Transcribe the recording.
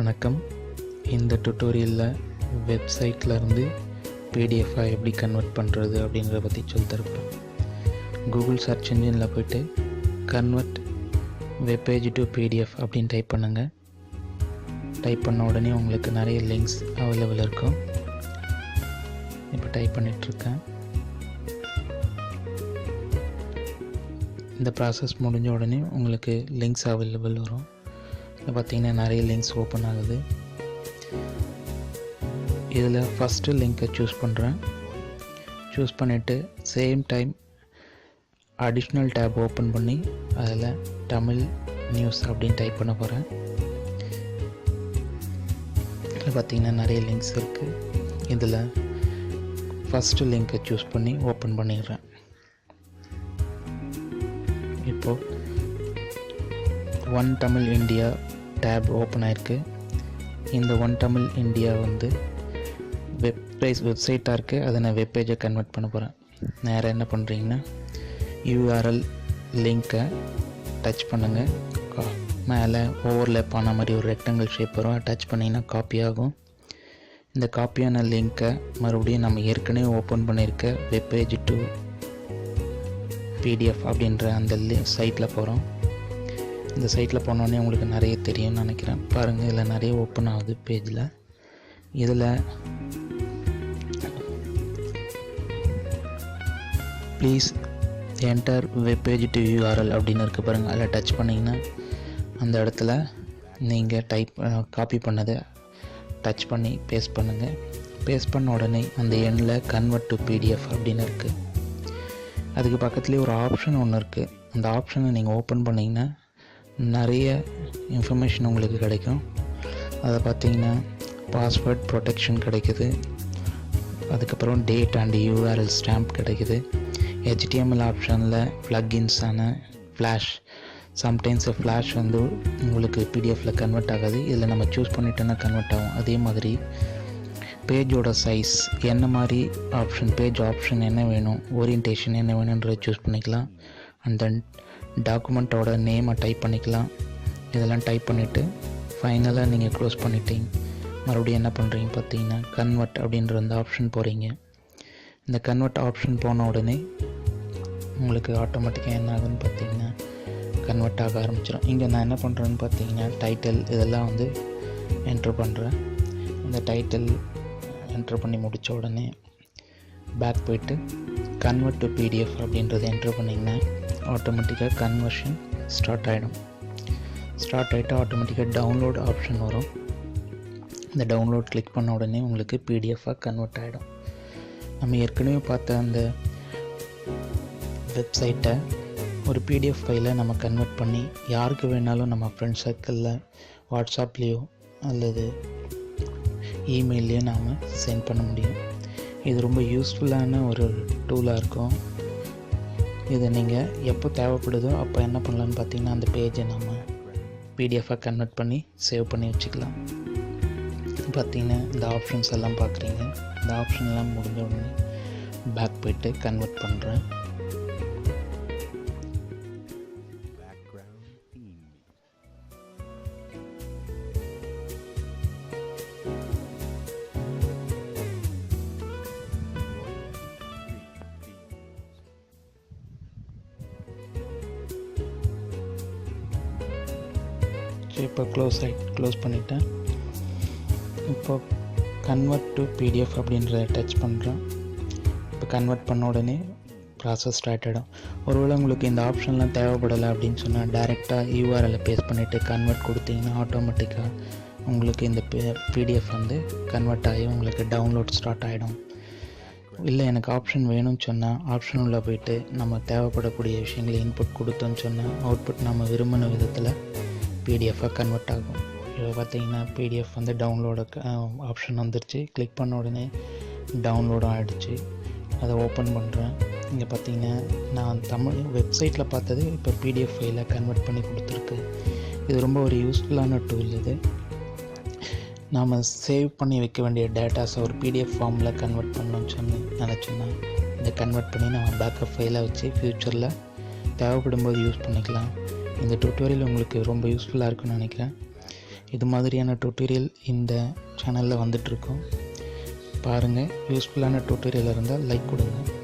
வணக்கம். இந்த டுட்டோரியலில் வெப்சைட்டில் இருந்து பிடிஎஃபாக எப்படி கன்வெர்ட் பண்ணுறது அப்படின்றத பற்றி சொல்லித்தருப்பேன். கூகுள் சர்ச் இன்ஜினில் போய்ட்டு கன்வெர்ட் வெப்பேஜ் டு பிடிஎஃப் அப்படின்னு டைப் பண்ணுங்கள். டைப் பண்ண உடனே உங்களுக்கு நிறைய லிங்க்ஸ் அவைலபிள் இருக்கும். இப்போ டைப் பண்ணிகிட்ருக்கேன். இந்த ப்ராசஸ் முடிஞ்ச உடனே உங்களுக்கு லிங்க்ஸ் அவைலபிள் வரும். இதில் பார்த்திங்கன்னா நிறைய லிங்க்ஸ் ஓப்பன் ஆகுது. இதில் ஃபஸ்ட்டு லிங்க்கை சூஸ் பண்ணுறேன். சூஸ் பண்ணிவிட்டு same time additional tab open பண்ணி அதில் தமிழ் நியூஸ் அப்படின்னு டைப் பண்ண போகிறேன். இதில் பார்த்திங்கன்னா நிறைய லிங்க்ஸ் இருக்குது. இதில் ஃபஸ்ட்டு லிங்க்கை சூஸ் பண்ணி ஓப்பன் பண்ணிடுறேன். இப்போது one Tamil India tab open ஆகிருக்கு. இந்த ஒன் தமிழ் இந்தியா வந்து வெப்சைட்டாக இருக்குது. அதை நான் வெப்பேஜை கன்வெர்ட் பண்ண போகிறேன். நேராக என்ன பண்ணுறீங்கன்னா யூஆர்எல் லிங்க்கை டச் பண்ணுங்கள். மேலே ஓவர்லேப் ஆன மாதிரி ஒரு ரெக்டாங்கிள் ஷேப் வரும். டச் பண்ணிங்கன்னா காப்பி ஆகும். இந்த காப்பியான லிங்க்கை மறுபடியும் நம்ம ஏற்கனவே ஓப்பன் பண்ணியிருக்க வெப்பேஜ் டு பிடிஎஃப் அப்படின்ற அந்த சைட்டில் போகிறோம். இந்த சைட்டில் போனோடனே உங்களுக்கு நிறைய தெரியும்னு நினைக்கிறேன். பாருங்கள், இதில் நிறைய ஓப்பன் ஆகுது பேஜில். இதில் please enter webpage to URL அப்படின்னு இருக்குது பாருங்கள். அதில் டச் பண்ணிங்கன்னா அந்த இடத்துல நீங்கள் காப்பி பண்ணதை டச் பண்ணி பேஸ்ட் பண்ணுங்கள். பேஸ்ட் பண்ண உடனே அந்த எண்ணில் கன்வெர்ட் டு பிடிஎஃப் அப்படின்னு இருக்குது. அதுக்கு பக்கத்துலேயே ஒரு ஆப்ஷன் ஒன்று இருக்குது. அந்த ஆப்ஷனை நீங்கள் ஓப்பன் பண்ணிங்கன்னா நிறைய இன்ஃபர்மேஷன் உங்களுக்கு கிடைக்கும். அதை பார்த்தீங்கன்னா பாஸ்வேர்ட் ப்ரொடெக்ஷன் கிடைக்குது. அதுக்கப்புறம் டேட் அண்ட் யூஆர்எல் ஸ்டாம்ப் கிடைக்குது. HTML ஆப்ஷனில் ப்ளக்இன்ஸான ஃப்ளாஷ், சம்டைம்ஸ் ஃப்ளாஷ் வந்து உங்களுக்கு பிடிஎஃப்பில் கன்வெர்ட் ஆகாது. இதில் நம்ம சூஸ் பண்ணிட்டோன்னா கன்வெர்ட் ஆகும். அதே மாதிரி பேஜோட சைஸ் என்ன மாதிரி ஆப்ஷன், பேஜ் ஆப்ஷன் என்ன வேணும், ஓரியன்டேஷன் என்ன வேணுன்றதை சூஸ் பண்ணிக்கலாம். அண்ட் தென் டாக்குமெண்ட்டோட நேமை டைப் பண்ணிக்கலாம். இதெல்லாம் டைப் பண்ணிவிட்டு ஃபைனலாக நீங்கள் க்ளோஸ் பண்ணிட்டீங்க. மறுபடியும் என்ன பண்ணுறீங்க பார்த்தீங்கன்னா கன்வெர்ட் அப்படின்ற அந்த ஆப்ஷன் போகிறீங்க. இந்த கன்வெர்ட் ஆப்ஷன் போன உடனே உங்களுக்கு ஆட்டோமேட்டிக்காக என்ன ஆகுதுன்னு பார்த்தீங்கன்னா கன்வெர்ட் ஆக ஆரம்பிச்சிடும். இங்கே நான் என்ன பண்ணுறேன்னு பார்த்தீங்கன்னா டைட்டில் இதெல்லாம் வந்து என்ட்ரு பண்ணுறேன். இந்த டைட்டில் என்ட்ரு பண்ணி முடித்த உடனே பேக் போய்ட்டு கன்வெர்ட் டு பிடிஎஃப் அப்படின்றத என்ட்ரு பண்ணிங்கன்னா ஆட்டோமேட்டிக்காக கன்வர்ஷன் ஸ்டார்ட் ஆகிடும். ஸ்டார்ட் ஆகிட்டு ஆட்டோமேட்டிக்காக டவுன்லோட் ஆப்ஷன் வரும். இந்த டவுன்லோட் கிளிக் பண்ண உடனே உங்களுக்கு பிடிஎஃபாக கன்வெர்ட் ஆகிடும். நம்ம ஏற்கனவே பார்த்த அந்த வெப்சைட்டை ஒரு பிடிஎஃப் ஃபைலை நம்ம கன்வெர்ட் பண்ணி யாருக்கு வேணாலும் நம்ம ஃப்ரெண்ட்ஸ் சர்க்கிளில் வாட்ஸ்அப்லேயோ அல்லது இமெயிலையும் நாம் சென்ட் பண்ண முடியும். இது ரொம்ப யூஸ்ஃபுல்லான ஒரு டூலாக இருக்கும். இதை நீங்கள் எப்போ தேவைப்படுதோ அப்போ என்ன பண்ணலான்னு பார்த்தீங்கன்னா அந்த பேஜை நம்ம பிடிஎஃபாக கன்வெர்ட் பண்ணி சேவ் பண்ணி வச்சுக்கலாம். பார்த்தீங்கன்னா இந்த ஆப்ஷன்ஸ் எல்லாம் பார்க்குறீங்க. இந்த ஆப்ஷன் எல்லாம் முடிஞ்ச உடனே பேக் போய்ட்டு கன்வெர்ட் பண்ணுறேன். இப்போ க்ளோஸ் பண்ணிட்டேன். இப்போ கன்வெர்ட் டு பிடிஎஃப் அப்படின்றத டச் பண்ணுறேன். இப்போ கன்வெர்ட் பண்ண உடனே ப்ராசஸ் ஸ்டார்ட் ஆகிடும். ஒருவேளை உங்களுக்கு இந்த ஆப்ஷன்லாம் தேவைப்படலை அப்படின்னு சொன்னால் டைரெக்டாக யூஆர்எல்லை பேஸ்ட் பண்ணிவிட்டு கன்வெர்ட் கொடுத்தீங்கன்னா ஆட்டோமேட்டிக்காக உங்களுக்கு இந்த பிடிஎஃப் வந்து கன்வெர்ட் ஆகி உங்களுக்கு டவுன்லோட் ஸ்டார்ட் ஆகிடும். இல்லை எனக்கு ஆப்ஷன் வேணும்னு சொன்னால் ஆப்ஷன் உள்ளே போய்ட்டு நம்ம தேவைப்படக்கூடிய விஷயங்களை இன்புட் கொடுத்தோன்னு சொன்னால் அவுட்புட் நம்ம விரும்பின விதத்தில் பிடிஎஃபாக கன்வெர்ட் ஆகும். இப்போ பார்த்தீங்கன்னா பிடிஎஃப் வந்து டவுன்லோடு ஆப்ஷன் வந்துருச்சு. கிளிக் பண்ண உடனே டவுன்லோடும் ஆகிடுச்சு. அதை ஓப்பன் பண்ணுறேன். இங்கே பார்த்தீங்கன்னா நான் தமிழ் வெப்சைட்டில் பார்த்தது இப்போ பிடிஎஃப் ஃபைலை கன்வெர்ட் பண்ணி கொடுத்துருக்கு. இது ரொம்ப ஒரு யூஸ்ஃபுல்லான டூல். இது நாம் சேவ் பண்ணி வைக்க வேண்டிய டேட்டாஸை ஒரு பிடிஎஃப் ஃபார்மில் கன்வெர்ட் பண்ணணும்னு நினச்சோன்னா இதை கன்வெர்ட் பண்ணி நம்ம பேக்கப் ஃபைலை வச்சு ஃப்யூச்சரில் தேவைப்படும் போது யூஸ் பண்ணிக்கலாம். இந்த டியூட்டோரியல் உங்களுக்கு ரொம்ப யூஸ்ஃபுல்லாக இருக்குன்னு நினைக்கிறேன். இது மாதிரியான டியூட்டோரியல் இந்த சேனலில் வந்துட்டுருக்கோம். பாருங்கள். யூஸ்ஃபுல்லான டியூட்டோரியல் இருந்தால் லைக் கொடுங்க.